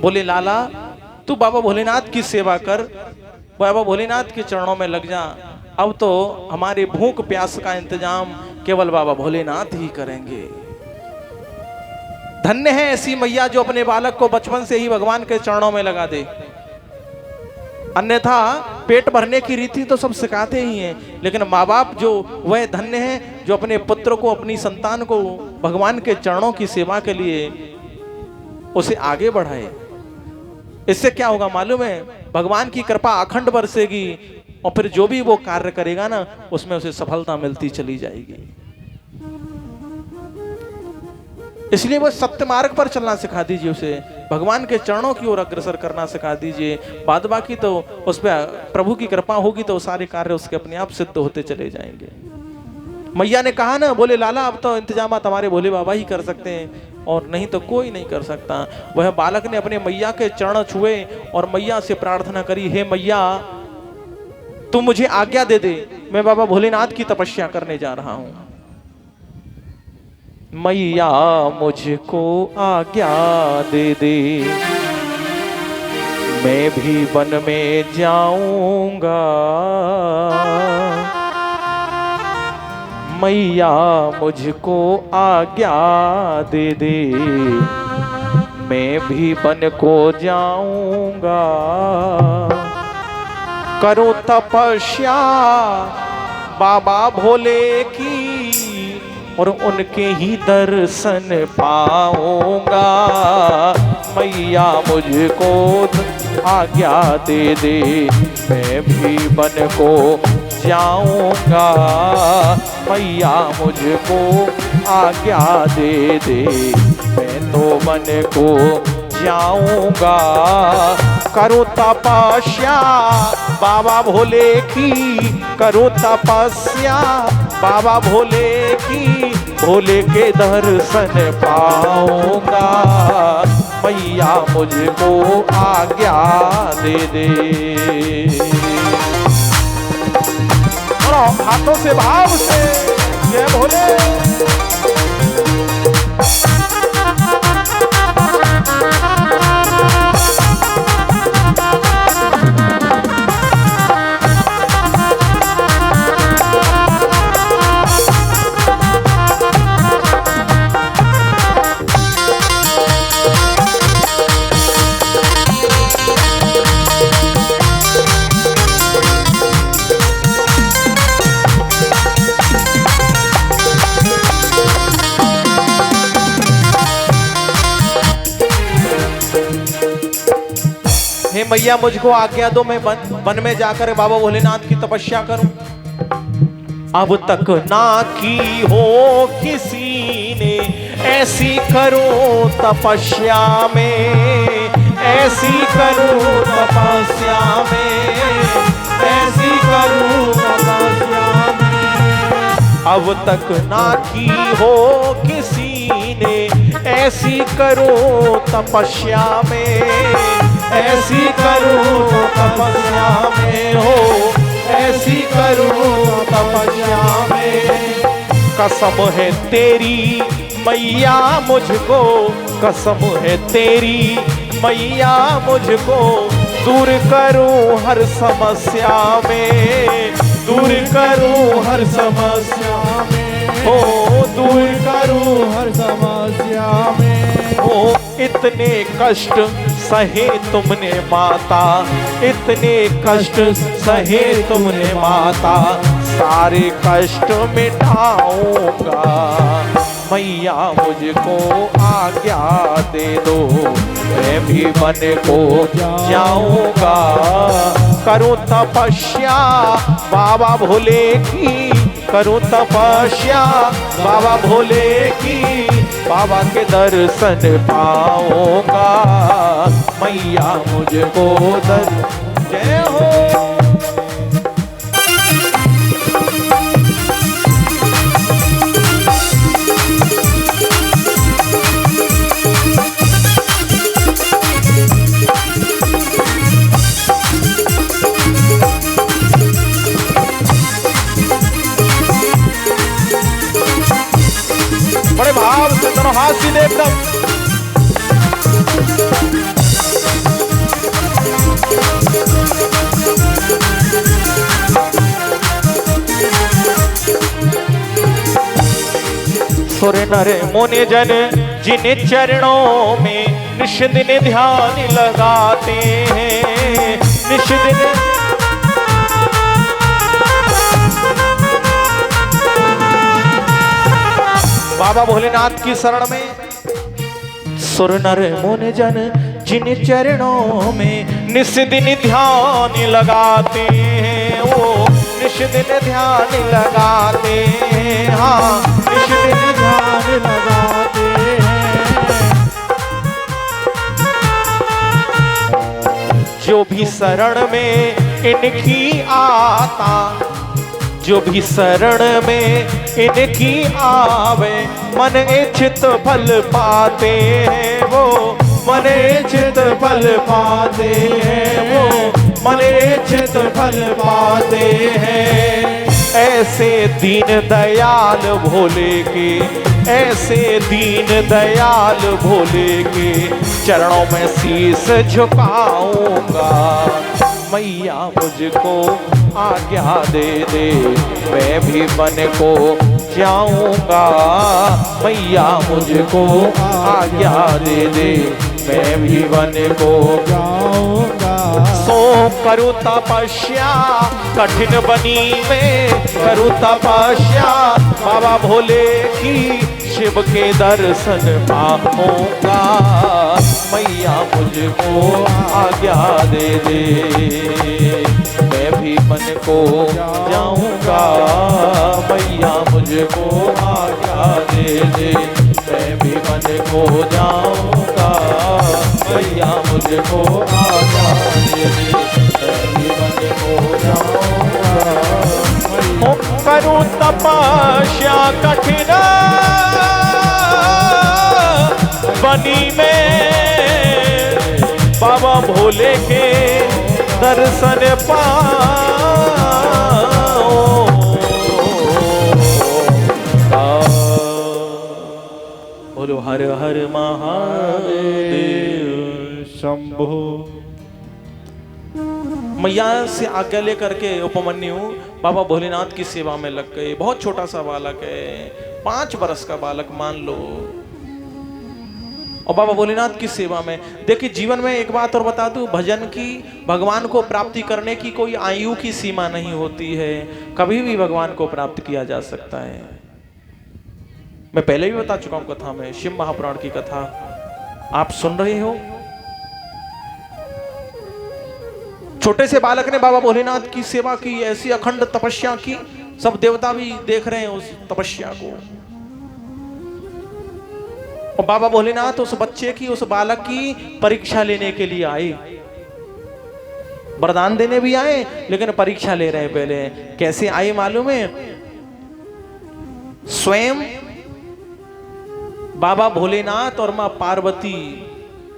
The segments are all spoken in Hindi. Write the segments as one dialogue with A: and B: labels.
A: बोले लाला तू बाबा भोलेनाथ की सेवा कर, बाबा भोलेनाथ के चरणों में लग जा, अब तो हमारे भूख प्यास का इंतजाम केवल बाबा भोलेनाथ ही करेंगे। धन्य है ऐसी मैया जो अपने बालक को बचपन से ही भगवान के चरणों में लगा दे। अन्यथा पेट भरने की रीति तो सब सिखाते ही हैं, लेकिन माँ बाप जो वह धन्य है जो अपने पुत्र को, अपनी संतान को भगवान के चरणों की सेवा के लिए उसे आगे बढ़ाए। इससे क्या होगा मालूम है, भगवान की कृपा अखंड बरसेगी और फिर जो भी वो कार्य करेगा ना उसमें उसे सफलता मिलती चली जाएगी। इसलिए वो सत्य मार्ग पर चलना सिखा दीजिए, उसे भगवान के चरणों की ओर अग्रसर करना सिखा दीजिए। बाद बाकी तो उस पर प्रभु की कृपा होगी तो सारे कार्य उसके अपने आप सिद्ध होते चले जाएंगे। मैया ने कहा ना, बोले लाला अब तो इंतजाम हमारे भोले बाबा ही कर सकते हैं और नहीं तो कोई नहीं कर सकता। वह बालक ने अपने मैया के चरण छुए और मैया से प्रार्थना करी, हे मैया तू मुझे आज्ञा दे दे, मैं बाबा भोलेनाथ की तपस्या करने जा रहा हूं। मैया मुझको आज्ञा दे दे, मैं भी वन में जाऊंगा। मैया मुझको आज्ञा दे दे, मैं भी वन को जाऊंगा। करूं तपस्या बाबा भोले की और उनके ही दर्शन पाऊंगा। मैया मुझको आज्ञा दे दे, मैं भी वन को जाऊंगा। मैया मुझको आज्ञा दे दे, मैं तो वन को जाऊंगा। करूं तपस्या बाबा भोले की, करूं तपस्या बाबा भोले की, भोले के दर्शन पाऊंगा। मैया मुझको आज्ञा दे दे। हाथों से भाव से जय भोले। हे मैया मुझको आज्ञा दो, मैं वन में जाकर बाबा भोलेनाथ की तपस्या करूं। अब तक ना की हो किसी ने ऐसी करूं तपस्या में, ऐसी करूं तपस्या में, ऐसी करूं तपस्या में। अब तक ना की हो किसी ने ऐसी करूं तपस्या में, ऐसी करूं तपस्या में हो, ऐसी करूं तपस्या में। कसम है तेरी मैया मुझको, कसम है तेरी मैया मुझको, दूर करूं हर समस्या में, दूर करूं हर समस्या में हो, दूर करूं हर समस्या में हो। इतने कष्ट सहे तुमने माता, इतने कष्ट सहे तुमने माता, सारे कष्ट मिटाऊंगा। मैया मुझको आज्ञा दे दो, मैं भी वन को जाऊंगा। करूं तपस्या बाबा भोले की, करूं तपस्या बाबा भोले की, बाबा के दर्शन पाऊंगा। मैया मुझको जय हो। बड़े भाव से दोनों हाथ सीधे एकदम। सुर नर मुनि जन जिन चरणों में निश दिन ध्यान लगाते हैं, निश दिन बाबा भोलेनाथ की शरण में सुर नर मुनि जन जिन चरणों में निश दिन ध्यान लगाते हैं, वो निश दिन ध्यान लगाते हैं, हाँ निश दिन ध्यान लगाते हैं। जो भी शरण में इनकी आता, जो भी शरण में इनकी आवे मन इच्छित फल पाते हैं, वो मन इच्छित फल पाते हैं, वो मन इच्छित फल पाते हैं। ऐसे दीन दयाल भोले के, ऐसे दीन दयाल भोले के चरणों में शीश झुकाऊंगा। मैया मुझको आज्ञा दे दे, मैं भी वन को जाऊंगा। मैया मुझको आज्ञा दे दे, मैं भी वन को जाऊंगा। सो करूँ तपस्या कठिन बनी में, करूँ तपस्या बाबा भोले की, शिव के दर्शन पाऊंगा। मैया मुझको आज्ञा दे दे, मैं भी मन को जाऊंगा। मैया मुझको आज्ञा दे दे, मैं भी मन को जाऊंगा। मैया मुझको आज्ञा दे दे, मैं भी मन को जाऊंगा। करूं तपस्या कठिन बनी में, बाबा भोले के दर्शन पाऊं। बोलो हर हर महादेव शंभो। मैया से आज्ञा लेकर के उपमन्यु बाबा भोलेनाथ की सेवा में लग गए। बहुत छोटा सा बालक है, 5 वर्ष का बालक मान लो, और बाबा भोलेनाथ की सेवा में। देखिए जीवन में एक बात और बता दूं, भजन की, भगवान को प्राप्ति करने की कोई आयु की सीमा नहीं होती है। कभी भी भगवान को प्राप्त किया जा सकता है। मैं पहले भी बता चुका हूं कथा में, शिव महापुराण की कथा आप सुन रहे हो। छोटे से बालक ने बाबा भोलेनाथ की सेवा की, ऐसी अखंड तपस्या की, सब देवता भी देख रहे हैं उस तपस्या को। और बाबा भोलेनाथ उस बच्चे की, उस बालक की परीक्षा लेने के लिए आए। वरदान देने भी आए, लेकिन परीक्षा ले रहे हैं पहले। कैसे आए मालूम है? स्वयं बाबा भोलेनाथ और मां पार्वती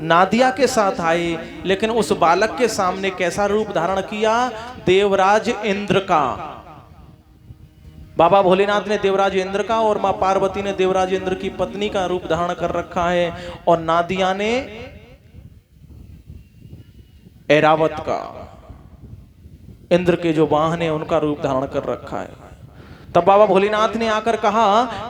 A: नादिया के साथ आए, लेकिन उस बालक के सामने कैसा रूप धारण किया? देवराज इंद्र का। बाबा भोलेनाथ ने देवराज इंद्र का और मां पार्वती ने देवराज इंद्र की पत्नी का रूप धारण कर रखा है, और नादिया ने ऐरावत का, इंद्र के जो वाहन है उनका रूप धारण कर रखा है। तब बाबा भोलेनाथ ने आकर कहा,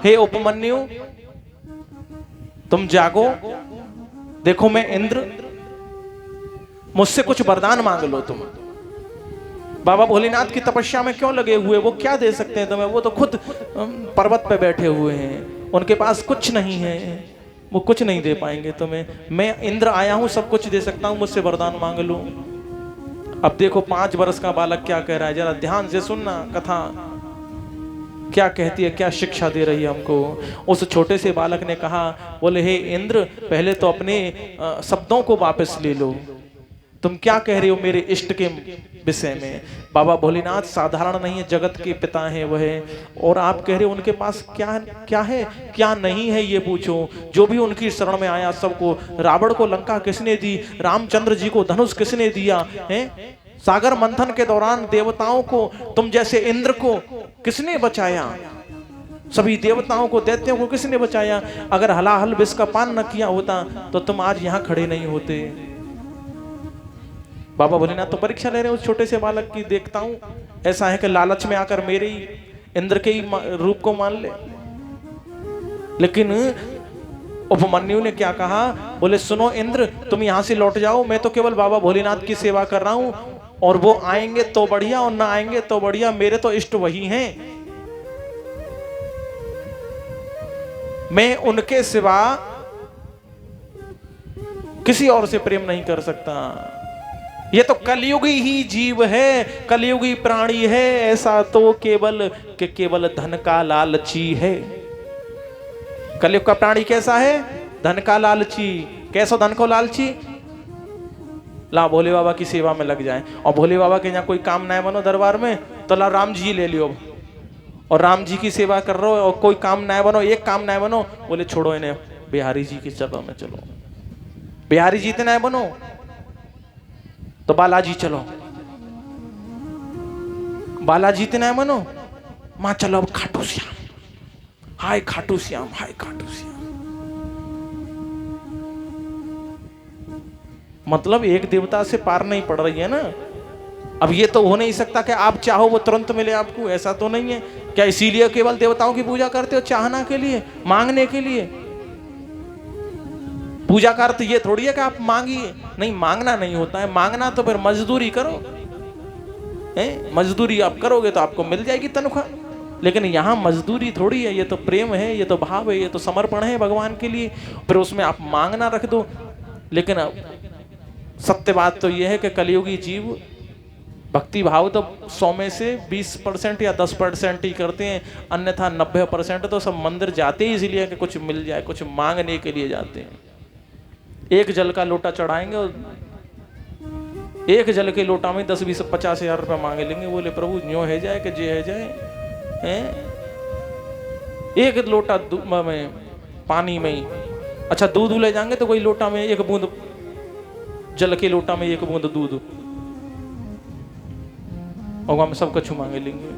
A: हे उपमन्यु तुम जागो, देखो मैं इंद्र, मुझसे कुछ वरदान मांग लो तुम। बाबा भोलेनाथ की तपस्या में क्यों लगे हुए? वो क्या दे सकते हैं तुम्हें? वो तो खुद पर्वत पे बैठे हुए हैं, उनके पास कुछ नहीं है, वो कुछ नहीं दे पाएंगे तुम्हें। मैं इंद्र आया हूं, सब कुछ दे सकता हूं, मुझसे वरदान मांग लो। अब देखो 5 वर्ष का बालक क्या कह रहा है, जरा ध्यान से सुनना कथा क्या कहती है, क्या शिक्षा दे रही है हमको। उस छोटे से बालक ने कहा, बोले हे इंद्र, पहले तो अपने शब्दों को वापस ले लो। तुम क्या कह रहे हो मेरे इष्ट के विषय में? बाबा भोलेनाथ साधारण नहीं है, जगत के पिता हैं वह, और आप कह रहे हो उनके पास क्या क्या है क्या नहीं है ये पूछो। जो भी उनकी शरण में आया सबको, रावण को लंका किसने दी? रामचंद्र जी को धनुष किसने दिया है? सागर मंथन के दौरान देवताओं को, तुम जैसे इंद्र को किसने बचाया? सभी देवताओं को, दैत्यों को किसने बचाया? अगर हलाहल विष का पान न किया होता तो तुम आज यहाँ खड़े नहीं होते। बाबा भोलेनाथ तो परीक्षा ले रहे हैं उस छोटे से बालक की। देखता हूं ऐसा है कि लालच में आकर मेरे ही इंद्र के ही रूप को मान ले। लेकिन उपमन्यु ने क्या कहा, बोले सुनो इंद्र, तुम यहां से लौट जाओ, मैं तो केवल बाबा भोलेनाथ की सेवा कर रहा हूं, और वो आएंगे तो बढ़िया और ना आएंगे तो बढ़िया, मेरे तो इष्ट वही हैं, मैं उनके सिवा किसी और से प्रेम नहीं कर सकता। ये तो कलयुगी ही जीव है, कलयुगी प्राणी है, ऐसा तो केवल धन का लालची है। कलयुग का प्राणी कैसा है? धन का लालची। कैसा धन को लालची? ला भोले बाबा की सेवा में लग जाए, और भोले बाबा के यहाँ कोई काम ना बनो दरबार में तो ला राम जी ले लियो, और राम जी की सेवा कर रहे हो और कोई काम ना बनो, एक काम ना बनो, बोले छोड़ो इन्हें, बिहारी जी की चलो में चलो, बिहारी जी इतने बनो तो बालाजी चलो, बालाजी इतने बनो, मां चलो अब खाटू श्याम, हाय खाटू श्याम, हाय खाटू श्याम। मतलब एक देवता से पार नहीं पड़ रही है ना। अब ये तो हो नहीं सकता कि आप चाहो वो तुरंत मिले आपको, ऐसा तो नहीं है। क्या इसीलिए केवल देवताओं की पूजा करते हो? चाहना के लिए, मांगने के लिए? पूजा का अर्थ ये थोड़ी है कि आप मांगिए, नहीं, मांगना नहीं होता है। मांगना तो फिर मजदूरी करो, मजदूरी आप करोगे तो आपको मिल जाएगी तनख्वाह, लेकिन यहां मजदूरी थोड़ी है, ये तो प्रेम है, ये तो भाव है, ये तो समर्पण है भगवान के लिए, फिर उसमें आप मांगना रख दो। लेकिन सत्य बात तो यह है कि कलयुगी जीव भक्ति भाव तो 100 में से 20% या 10% ही करते हैं, अन्यथा 90% तो सब मंदिर जाते ही इसलिए कि कुछ मिल जाए, कुछ मांगने के लिए जाते हैं। एक जल का लोटा चढ़ाएंगे और एक जल के लोटा में 10, 20, 50 हजार रुपये मांगे लेंगे, बोले प्रभु न्यो है जाए कि जे है जाए हैं? एक लोटा में पानी में ही, अच्छा दूध ले जाएंगे तो कोई लोटा में एक बूंद, जल के लोटा में एक बूंद दूध, और हम सब कछु मांगे लेंगे,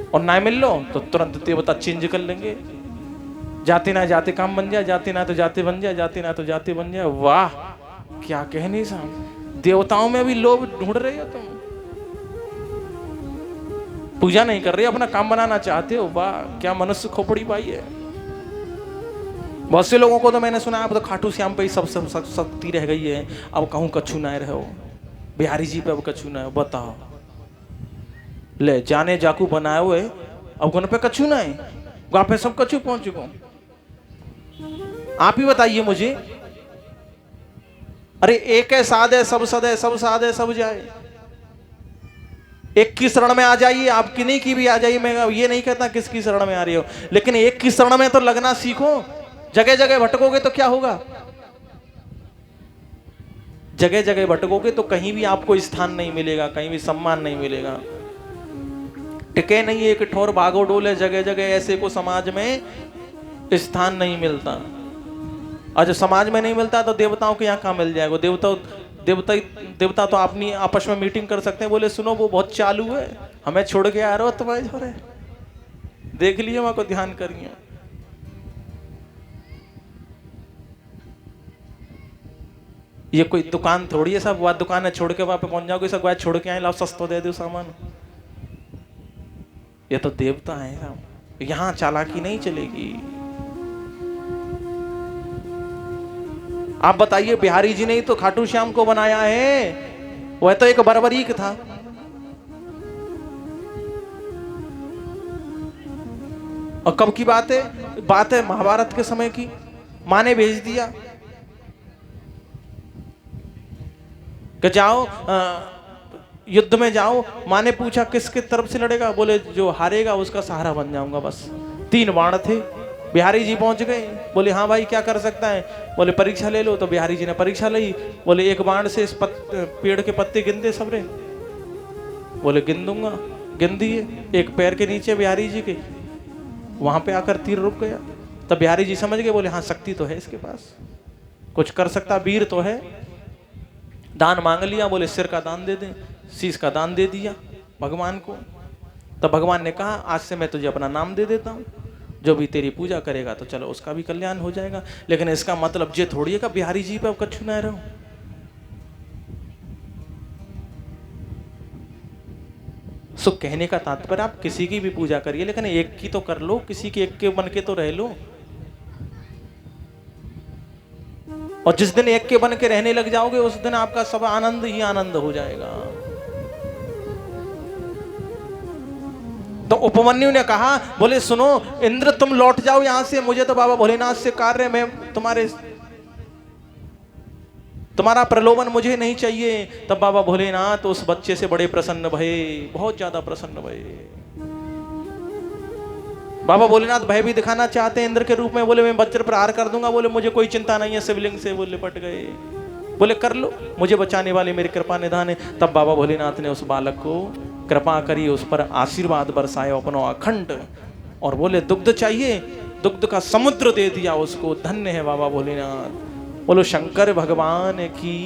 A: और ना मिल लो तो तुरंत देवता चेंज कर लेंगे। जाते ना जाते काम बन जाए, जाते ना तो जाते बन जाए, जाते ना तो जाते बन जाए। वाह क्या कहने साहब, देवताओं में भी लोभ ढूंढ रहे हो तुम, पूजा नहीं कर रहे, अपना काम बनाना चाहते हो। वाह क्या मनुष्य खोपड़ी पाई है। बहुत से लोगों को तो मैंने सुना अब तो खाटू श्याम पे ही सब शक्ति रह गई है, अब कहूं कछु ना रहो, बिहारी जी पे अब कछु ना है। बताओ, ले जाने जाकू बनाए हुए अब उन पे कछु ना है, वहां पे सब कछु पहुंच चुका। आप ही बताइए मुझे, अरे एक है साध है, सब सद है, सब साध है, सब जाए, एक की शरण में आ जाइए, आप किन्हीं की भी आ जाइए, मैं ये नहीं कहता किसकी शरण में आ रही हो, लेकिन एक की शरण में तो लगना सीखो। जगह जगह भटकोगे तो क्या होगा? जगह जगह भटकोगे तो कहीं भी आपको स्थान नहीं मिलेगा, कहीं भी सम्मान नहीं मिलेगा, टिके नहीं एक ठोर भागो डोले, जगह जगह ऐसे को समाज में स्थान नहीं मिलता। और जब समाज में नहीं मिलता तो देवताओं के यहाँ कहाँ मिल जाएगा? देवता तो अपनी आपस में मीटिंग कर सकते हैं, बोले सुनो वो बहुत चालू है, हमें छोड़ के आ रहे हो, तुम्हारे हो रहे, देख लिए वहां को ध्यान करिए। ये कोई दुकान थोड़ी है सब, वह दुकान है छोड़ के वहां पे पहुंच जाओगे, सब वह छोड़ के आए, लाओ सस्ता दे दो सामान। ये तो देवता है साहब, यहां चालाकी नहीं चलेगी। आप बताइए, बिहारी जी ने ही तो खाटू श्याम को बनाया है, वह तो एक बर्बरीक था। और कब की बात है? बात है महाभारत के समय की। मां ने भेज दिया कि जाओ युद्ध में जाओ। मां ने पूछा किसके तरफ से लड़ेगा? बोले जो हारेगा उसका सहारा बन जाऊंगा बस। 3 बाण थे, बिहारी जी पहुंच गए। बोले हाँ भाई क्या कर सकता है? बोले परीक्षा ले लो। तो बिहारी जी ने परीक्षा ली। बोले एक बाण से इस पेड़ के पत्ते गिन दे सबरे। बोले गिन दूंगा। गिन दिए, एक पैर के नीचे बिहारी जी के, वहां पे आकर तीर रुक गया। तब बिहारी जी समझ गए, बोले हाँ शक्ति तो है इसके पास, कुछ कर सकता, वीर तो है। दान मांग लिया, बोले सिर का दान दे दे, शीश का दान दे दिया भगवान को। तब भगवान ने कहा आज से मैं तुझे अपना नाम दे देता हूं, जो भी तेरी पूजा करेगा तो चलो उसका भी कल्याण हो जाएगा। लेकिन इसका मतलब ये थोड़ी है कि बिहारी जी पे अब कछु ना रहो। सो कहने का तात्पर्य आप किसी की भी पूजा करिए, लेकिन एक की तो कर लो, किसी के एक के बन के तो रह लो। और जिस दिन एक के बन के रहने लग जाओगे उस दिन आपका सब आनंद ही आनंद हो जाएगा। तो उपमन्यु ने कहा, बोले सुनो इंद्र तुम लौट जाओ यहां से, मुझे तो बाबा भोलेनाथ से कार्य में तुम्हारा प्रलोभन मुझे नहीं चाहिए। तब बाबा भोलेनाथ उस बच्चे से बड़े प्रसन्न भये, बहुत ज्यादा प्रसन्न भये। बाबा भोलेनाथ भय भी दिखाना चाहते हैं इंद्र के रूप में, बोले मैं वज्र प्रहार कर दूंगा, बोले मुझे कोई चिंता नहीं है, शिवलिंग से वो लिपट गए, बोले कर लो, मुझे बचाने वाले मेरी कृपा निधान है। तब बाबा भोलेनाथ ने उस बालक को कृपा करी, उस पर आशीर्वाद बरसाया अपना अखंड, और बोले दुग्ध चाहिए, दुग्ध का समुद्र दे दिया उसको। धन्य है बाबा भोलेनाथ। बोलो शंकर भगवान की